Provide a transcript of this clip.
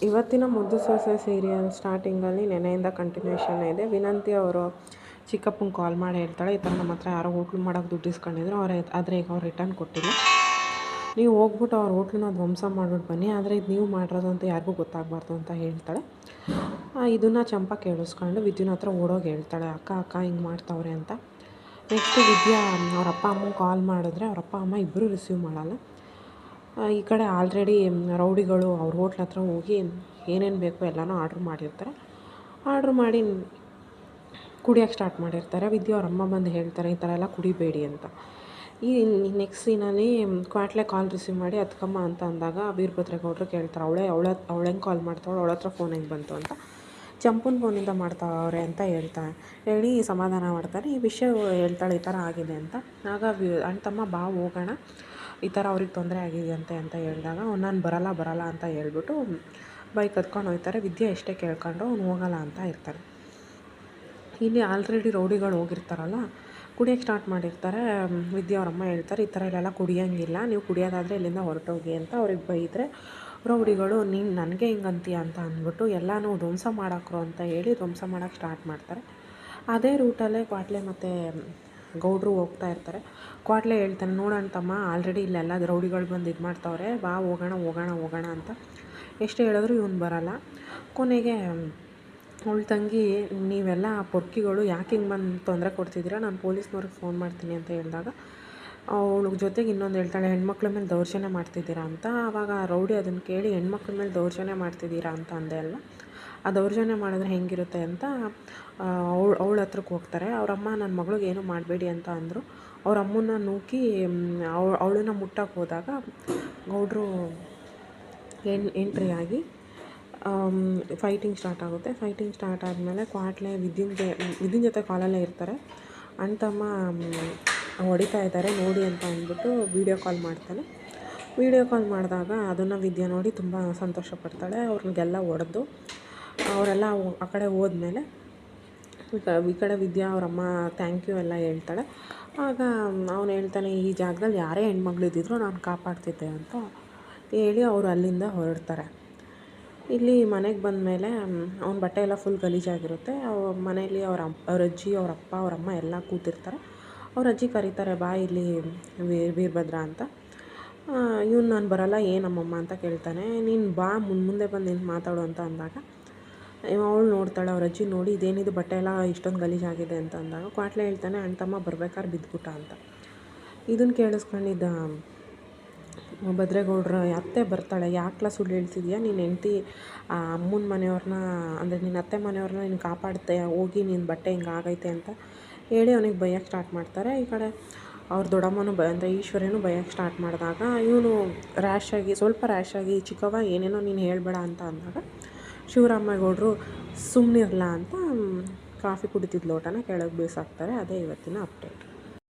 ಇವತ್ತಿನ ಮುದ್ದು ಸೊಸೆ ಸೀರಿಯಲ್ ಸ್ಟಾರ್ಟಿಂಗಲ್ಲಿ ನೆನೆಯಿಂದ ಕಂಟಿನ್ಯೂಷನ್ ಇದೆ. ವಿನಂತಿ ಅವರು ಚಿಕ್ಕಪ್ಪಂಗೆ ಕಾಲ್ ಮಾಡಿ ಹೇಳ್ತಾಳೆ, ಈ ಥರ ನಮ್ಮ ಹತ್ರ ಯಾರೋ ಹೋಟ್ಲು ಮಾಡೋಕ್ಕೆ ದುಡ್ಡು ಇಸ್ಕೊಂಡಿದ್ರು, ಆದರೆ ಈಗ ಅವ್ರು ರಿಟರ್ನ್ ಕೊಟ್ಟಿಲ್ಲ. ನೀವು ಹೋಗ್ಬಿಟ್ಟು ಅವ್ರ ಹೋಟ್ಲನ್ನ ಧ್ವಂಸ ಮಾಡಿಬಿಟ್ಟು ಬನ್ನಿ, ಆದರೆ ಇದು ನೀವು ಮಾಡಿರೋದು ಅಂತ ಯಾರಿಗೂ ಗೊತ್ತಾಗಬಾರ್ದು ಅಂತ ಹೇಳ್ತಾಳೆ. ಇದನ್ನು ಚಂಪಾ ಕೇಳಿಸ್ಕೊಂಡು ವಿದ್ಯುನ ಹತ್ರ ಓಡೋಗಿ ಹೇಳ್ತಾಳೆ, ಅಕ್ಕ ಹಿಂಗೆ ಮಾಡ್ತಾವ್ರೆ ಅಂತ. ನೆಕ್ಸ್ಟು ವಿದ್ಯಾ ಅವ್ರ ಅಪ್ಪ ಅಮ್ಮಂಗೆ ಕಾಲ್ ಮಾಡಿದ್ರೆ ಅವ್ರ ಅಪ್ಪ ಅಮ್ಮ ಇಬ್ಬರೂ ರಿಸೀವ್ ಮಾಡಲ್ಲ. ಈ ಕಡೆ ಆಲ್ರೆಡಿ ರೌಡಿಗಳು ಅವ್ರ ಹೋಟ್ಲ್ ಹತ್ರ ಹೋಗಿ ಏನೇನು ಬೇಕೋ ಎಲ್ಲನೂ ಆರ್ಡ್ರ್ ಮಾಡಿರ್ತಾರೆ. ಆರ್ಡ್ರ್ ಮಾಡಿ ಕುಡಿಯೋಕ್ಕೆ ಸ್ಟಾರ್ಟ್ ಮಾಡಿರ್ತಾರೆ. ವಿದ್ಯಾ ಅವ್ರ ಅಮ್ಮ ಬಂದು ಹೇಳ್ತಾರೆ, ಈ ಥರ ಎಲ್ಲ ಕುಡಿಬೇಡಿ ಅಂತ. ಈ ನೆಕ್ಸ್ಟ್ ಸೀನಲ್ಲಿ ಕ್ವಾಟ್ಲೆ ಕಾಲ್ ರಿಸೀವ್ ಮಾಡಿ ಅತ್ಕಮ್ಮ ಅಂತ ಅಂದಾಗ ವೀರಭದ್ರೇಗೌಡರು ಕೇಳ್ತಾರೆ, ಅವಳು ಹೆಂಗೆ ಕಾಲ್ ಮಾಡ್ತಾವಳು, ಅವಳ ಹತ್ರ ಫೋನ್ ಹೆಂಗೆ ಬಂತು ಅಂತ. ಚಂಪುನ ಫೋನಿಂದ ಮಾಡ್ತಾವ್ರೆ ಅಂತ ಹೇಳಿ ಸಮಾಧಾನ ಮಾಡ್ತಾರೆ. ಈ ವಿಷಯ ಹೇಳ್ತಾಳೆ, ಈ ಥರ ಆಗಿದೆ ಅಂತ. ಆಗ ಅಣ್ಣ ತಮ್ಮ ಬಾ ಹೋಗೋಣ, ಈ ಥರ ಅವ್ರಿಗೆ ತೊಂದರೆ ಆಗಿದೆಯಂತೆ ಅಂತ ಹೇಳಿದಾಗ ನಾನು ಬರಲ್ಲ ಅಂತ ಹೇಳ್ಬಿಟ್ಟು ಬೈಕ್ ಹತ್ಕೊಂಡು ಹೋಗ್ತಾರೆ. ವಿದ್ಯೆ ಎಷ್ಟೇ ಕೇಳ್ಕೊಂಡು ಅವ್ನು ಹೋಗಲ್ಲ ಅಂತ ಇರ್ತಾರೆ. ಇಲ್ಲಿ ಆಲ್ರೆಡಿ ರೌಡಿಗಳು ಹೋಗಿರ್ತಾರಲ್ಲ, ಕುಡಿಯೋಕ್ಕೆ ಸ್ಟಾರ್ಟ್ ಮಾಡಿರ್ತಾರೆ. ವಿದ್ಯೆ ಅವರಮ್ಮ ಹೇಳ್ತಾರೆ, ಈ ಥರ ಇಲ್ಲೆಲ್ಲ ಕುಡಿಯೋಂಗಿಲ್ಲ, ನೀವು ಕುಡಿಯೋದಾದರೆ ಇಲ್ಲಿಂದ ಹೊರಟೋಗಿ ಅಂತ ಅವ್ರಿಗೆ ಬೈದರೆ, ರೌಡಿಗಳು ನೀನು ನನಗೆ ಹಿಂಗಂತೀಯ ಅಂತ ಅಂದ್ಬಿಟ್ಟು ಎಲ್ಲನೂ ಧ್ವಂಸ ಮಾಡಾಕ್ರು ಅಂತ ಹೇಳಿ ಧ್ವಂಸ ಮಾಡೋಕ್ಕೆ ಸ್ಟಾರ್ಟ್ ಮಾಡ್ತಾರೆ. ಅದೇ ರೂಟಲ್ಲೇ ಕ್ವಾಟ್ಲೆ ಮತ್ತು ಗೌಡ್ರು ಹೋಗ್ತಾ ಇರ್ತಾರೆ. ಕ್ವಾಟ್ಲೆ ಹೇಳ್ತಾನೆ, ನೋಡೋಣ ತಮ್ಮ, ಆಲ್ರೆಡಿ ಇಲ್ಲೆಲ್ಲ ರೌಡಿಗಳು ಬಂದು ಇದು ಮಾಡ್ತಾವ್ರೆ, ಬಾ ಹೋಗೋಣ ಅಂತ ಎಷ್ಟು ಹೇಳಿದ್ರು ಇವನು ಬರಲ್ಲ. ಕೊನೆಗೆ ಅವಳ ತಂಗಿ, ನೀವೆಲ್ಲ ಪೊರ್ಕಿಗಳು ಯಾಕೆ ಹಿಂಗೆ ಬಂದು ತೊಂದರೆ ಕೊಡ್ತಿದ್ದೀರಾ, ನಾನು ಪೊಲೀಸ್ನವ್ರಿಗೆ ಫೋನ್ ಮಾಡ್ತೀನಿ ಅಂತ ಹೇಳಿದಾಗ ಅವಳ ಜೊತೆಗೆ ಇನ್ನೊಂದು ಹೇಳ್ತಾಳೆ, ಹೆಣ್ಮಕ್ಳ ಮೇಲೆ ದೌರ್ಜನ್ಯ ಮಾಡ್ತಿದ್ದೀರಾ ಅಂತ. ಆವಾಗ ರೌಡಿ ಅದನ್ನು ಕೇಳಿ, ಹೆಣ್ಮಕ್ಳ ಮೇಲೆ ದೌರ್ಜನ್ಯ ಮಾಡ್ತಿದ್ದೀರಾ ಅಂತ ಅಂದೆ ಅಲ್ಲ, ಆ ದೌರ್ಜನ್ಯ ಮಾಡಿದ್ರೆ ಹೆಂಗಿರುತ್ತೆ ಅಂತ ಅವಳ ಹತ್ರಕ್ಕೆ ಹೋಗ್ತಾರೆ. ಅವರಮ್ಮ ನನ್ನ ಮಗಳಿಗೆ ಏನೂ ಮಾಡಬೇಡಿ ಅಂತ ಅಂದರು. ಅವ್ರ ಅಮ್ಮನ್ನ ನೂಕಿ ಅವಳನ್ನ ಮುಟ್ಟಕ್ಕೆ ಹೋದಾಗ ಗೌಡ್ರು ಎಂಟ್ರಿ ಆಗಿ ಫೈಟಿಂಗ್ ಸ್ಟಾರ್ಟ್ ಆಗುತ್ತೆ. ಫೈಟಿಂಗ್ ಸ್ಟಾರ್ಟ್ ಆದಮೇಲೆ ಕ್ವಾಟ್ಲೆ ವಿದ್ಯುನ್ ಜೊತೆ ಕಾಲಲ್ಲೇ ಇರ್ತಾರೆ. ಅಣ್ಣ ತಮ್ಮ ಹೊಡಿತಾ ಇದ್ದಾರೆ ನೋಡಿ ಅಂತ ಅಂದ್ಬಿಟ್ಟು ವೀಡಿಯೋ ಕಾಲ್ ಮಾಡ್ತಾನೆ. ವೀಡಿಯೋ ಕಾಲ್ ಮಾಡಿದಾಗ ಅದನ್ನು ವಿದ್ಯಾ ನೋಡಿ ತುಂಬ ಸಂತೋಷ ಪಡ್ತಾಳೆ. ಅವ್ರಿಗೆಲ್ಲ ಹೊಡೆದು ಅವರೆಲ್ಲ ಆ ಕಡೆ ಹೋದ್ಮೇಲೆ ಈ ಕಡೆ ವಿದ್ಯಾ ಅವರಮ್ಮ ಥ್ಯಾಂಕ್ ಯು ಎಲ್ಲ ಹೇಳ್ತಾಳೆ. ಆಗ ಅವನು ಹೇಳ್ತಾನೆ, ಈ ಜಾಗದಲ್ಲಿ ಯಾರೇ ಹೆಣ್ಮಕ್ಳು ಇದ್ದಿದ್ರು ನಾನು ಕಾಪಾಡ್ತಿದ್ದೆ ಅಂತ ಹೇಳಿ ಅವರು ಅಲ್ಲಿಂದ ಹೊರಡ್ತಾರೆ. ಇಲ್ಲಿ ಮನೆಗೆ ಬಂದಮೇಲೆ ಅವ್ನ ಬಟ್ಟೆ ಎಲ್ಲ ಫುಲ್ ಗಲೀಜಾಗಿರುತ್ತೆ. ಮನೇಲಿ ಅವ್ರ ಅಜ್ಜಿ, ಅವ್ರ ಅಪ್ಪ, ಅವರಮ್ಮ ಎಲ್ಲ ಕೂತಿರ್ತಾರೆ. ಅವ್ರ ಅಜ್ಜಿ ಕರೀತಾರೆ, ಬಾ ಇಲ್ಲಿ ವೀರಭದ್ರ ಅಂತ. ಇವ್ನು ನಾನು ಬರಲ್ಲ ಏನಮ್ಮಮ್ಮ ಅಂತ ಕೇಳ್ತಾನೆ. ನೀನು ಬಾ ಮುಂದೆ ಬಂದು ನಿಂತು ಮಾತಾಡು ಅಂತ ಅಂದಾಗ ಅವಳು ನೋಡ್ತಾಳೆ. ಅವ್ರ ಅಜ್ಜಿ ನೋಡಿ, ಇದೇನಿದು ಬಟ್ಟೆ ಎಲ್ಲ ಇಷ್ಟೊಂದು ಗಲೀಜಾಗಿದೆ ಅಂತ ಅಂದಾಗ ಕ್ವಾಟ್ಲೆ ಹೇಳ್ತಾನೆ, ಅಣ್ಣ ತಮ್ಮ ಬರ್ಬೇಕಾದ್ರೆ ಬಿದ್ದುಬಿಟ್ಟ ಅಂತ. ಇದನ್ನು ಕೇಳಿಸ್ಕೊಂಡಿದ್ದ ಭದ್ರೇಗೌಡ್ರ ಅತ್ತೆ ಬರ್ತಾಳೆ, ಯಾಕ್ಲ ಸುಳ್ಳು ಹೇಳ್ತಿದ್ಯಾ, ನೀನು ಹೆಂಡ್ತಿ ಅಮ್ಮನ ಮನೆಯವ್ರನ್ನ ಅಂದರೆ ನಿನ್ನ ಅತ್ತೆ ಮನೆಯವ್ರನ್ನ ನೀನು ಕಾಪಾಡುತ್ತೆ, ಹೋಗಿ ನಿನ್ನ ಬಟ್ಟೆ ಹಿಂಗೆ ಆಗೈತೆ ಅಂತ ಹೇಳಿ ಅವನಿಗೆ ಬೈಯೋಕ್ಕೆ ಸ್ಟಾರ್ಟ್ ಮಾಡ್ತಾರೆ. ಈ ಕಡೆ ಅವ್ರ ದೊಡ್ಡಮ್ಮನೂ ಅಂದರೆ ಈಶ್ವರ್ಯನೂ ಬೈಯೋಕ್ಕೆ ಸ್ಟಾರ್ಟ್ ಮಾಡಿದಾಗ ಇವನು ಸ್ವಲ್ಪ ರ್ಯಾಶಾಗಿ ಚಿಕ್ಕವ್ವ ಏನೇನೋ ನೀನು ಹೇಳಬೇಡ ಅಂತ ಅಂದಾಗ ಶಿವರಾಮೇಗೌಡರು ಸುಮ್ಮನಿರಲ್ಲ ಅಂತ ಕಾಫಿ ಕುಡಿತಿದ್ದ ಲೋಟನ ಕೆಳಗೆ ಬೀಸಾಕ್ತಾರೆ. ಅದೇ ಇವತ್ತಿನ ಅಪ್ಡೇಟ್.